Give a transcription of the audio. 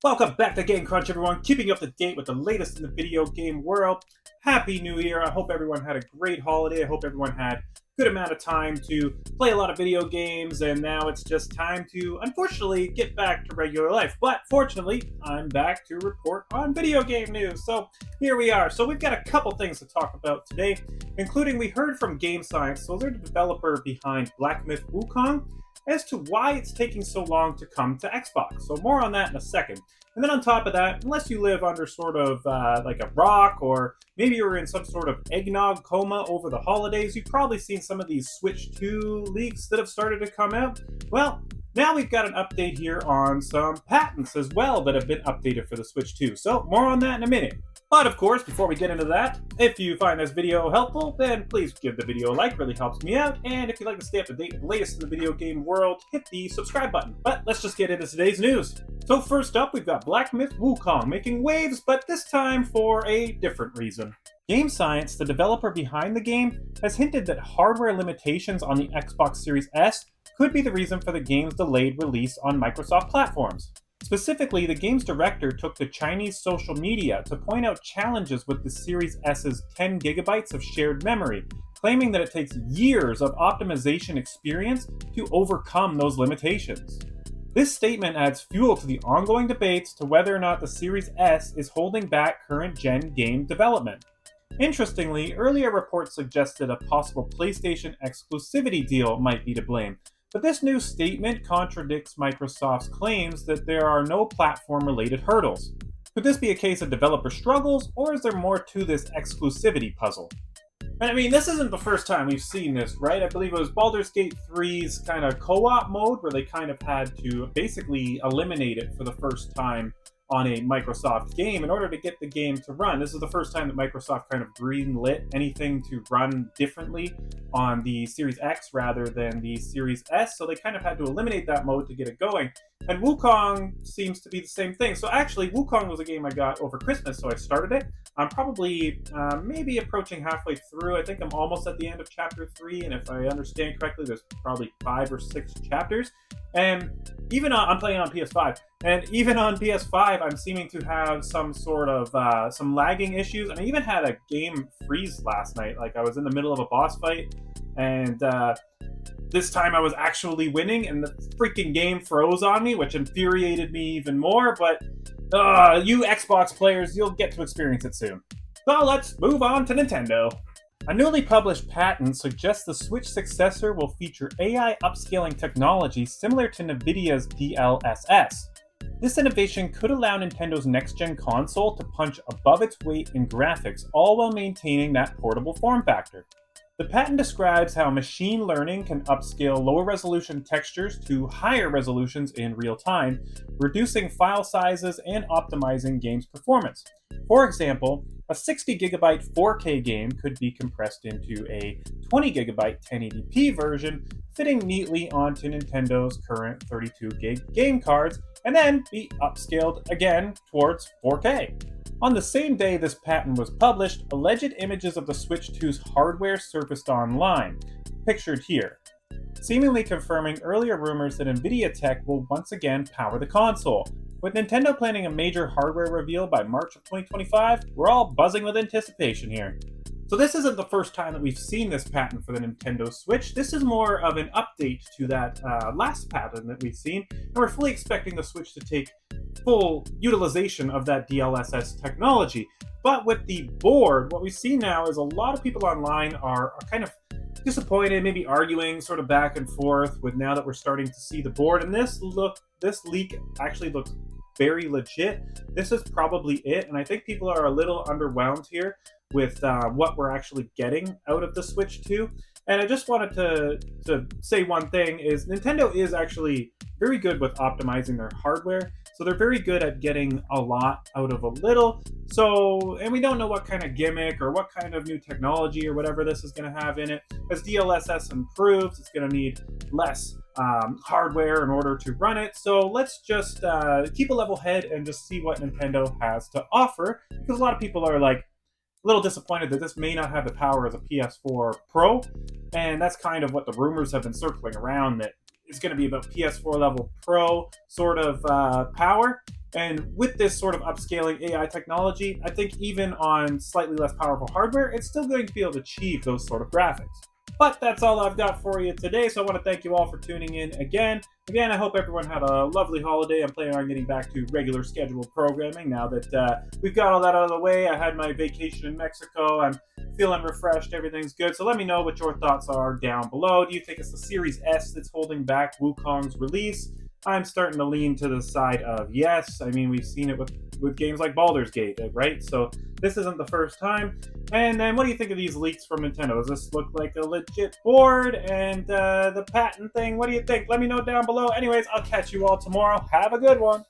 Welcome back to Game Crunch, everyone. Keeping you up to date with the latest in the video game world. Happy New Year. I hope everyone had a great holiday. I hope everyone had a good amount of time to play a lot of video games, and now it's just time to, unfortunately, get back to regular life. But fortunately, I'm back to report on video game news. So here we are. So we've got a couple things to talk about today, including we heard from Game Science. So they're the developer behind Black Myth Wukong, as to why it's taking so long to come to Xbox. So more on that in a second. And then on top of that, unless you live under sort of like a rock, or maybe you're in some sort of eggnog coma over the holidays, you've probably seen some of these Switch 2 leaks that have started to come out. Well, now we've got an update here on some patents as well that have been updated for the Switch 2. So more on that in a minute. But of course, before we get into that, if you find this video helpful, then please give the video a like, really helps me out. And if you'd like to stay up to date with the latest in the video game world, hit the subscribe button. But let's just get into today's news. So first up, we've got Black Myth Wukong making waves, but this time for a different reason. Game Science, the developer behind the game, has hinted that hardware limitations on the Xbox Series S could be the reason for the game's delayed release on Microsoft platforms. Specifically, the game's director took to Chinese social media to point out challenges with the Series S's 10 gigabytes of shared memory, claiming that it takes years of optimization experience to overcome those limitations. This statement adds fuel to the ongoing debates to whether or not the Series S is holding back current-gen game development. Interestingly, earlier reports suggested a possible PlayStation exclusivity deal might be to blame, but this new statement contradicts Microsoft's claims that there are no platform-related hurdles. Could this be a case of developer struggles, or is there more to this exclusivity puzzle? And I mean, this isn't the first time we've seen this, right? I believe it was Baldur's Gate 3's kind of co-op mode, where they kind of had to basically eliminate it for the first time on a Microsoft game in order to get the game to run. This is the first time that Microsoft kind of greenlit anything to run differently on the Series X rather than the Series S, so they kind of had to eliminate that mode to get it going. And Wukong seems to be the same thing. So actually, Wukong was a game I got over Christmas, so I started it. I'm probably maybe approaching halfway through. I think I'm almost at the end of Chapter 3, and if I understand correctly, there's probably 5 or 6 chapters. And even I'm playing on PS5, and even on PS5, I'm seeming to have some sort of some lagging issues. And I even had a game freeze last night. Like, I was in the middle of a boss fight, and this time I was actually winning, and the freaking game froze on me, which infuriated me even more. But you Xbox players, you'll get to experience it soon. So let's move on to Nintendo. A newly published patent suggests the Switch successor will feature AI upscaling technology similar to NVIDIA's DLSS. This innovation could allow Nintendo's next-gen console to punch above its weight in graphics, all while maintaining that portable form factor. The patent describes how machine learning can upscale lower-resolution textures to higher resolutions in real time, reducing file sizes and optimizing games' performance. For example, a 60GB 4K game could be compressed into a 20GB 1080p version, fitting neatly onto Nintendo's current 32GB game cards, and then be upscaled again towards 4K. On the same day this patent was published, alleged images of the Switch 2's hardware surfaced online, pictured here, seemingly confirming earlier rumors that NVIDIA tech will once again power the console. With Nintendo planning a major hardware reveal by March of 2025, we're all buzzing with anticipation here. So this isn't the first time that we've seen this patent for the Nintendo Switch. This is more of an update to that last patent that we've seen, and we're fully expecting the Switch to take full utilization of that DLSS technology. But with the board, what we see now is a lot of people online are kind of disappointed, maybe arguing sort of back and forth with now that we're starting to see the board. And this leak actually looks very legit. This is probably it, and I think people are a little underwhelmed here with what we're actually getting out of the Switch 2. And I just wanted to say one thing is Nintendo is actually very good with optimizing their hardware. So they're very good at getting a lot out of a little. So, and we don't know what kind of gimmick or what kind of new technology or whatever this is going to have in it. As DLSS improves, it's going to need less hardware in order to run it. So let's just keep a level head and just see what Nintendo has to offer. Because a lot of people are like, a little disappointed that this may not have the power of a PS4 Pro, and that's kind of what the rumors have been circling around, that it's going to be about PS4 level Pro sort of power. And with this sort of upscaling AI technology, I think even on slightly less powerful hardware, it's still going to be able to achieve those sort of graphics. But that's all I've got for you today, so I want to thank you all for tuning in again. Again, I hope everyone had a lovely holiday. I'm planning on getting back to regular scheduled programming now that we've got all that out of the way. I had my vacation in Mexico. I'm feeling refreshed. Everything's good. So let me know what your thoughts are down below. Do you think it's the Series S that's holding back Wukong's release? I'm starting to lean to the side of yes. I mean, we've seen it with games like Baldur's Gate, right? So this isn't the first time. And then what do you think of these leaks from Nintendo? Does this look like a legit board? And the patent thing, what do you think? Let me know down below. Anyways, I'll catch you all tomorrow. Have a good one.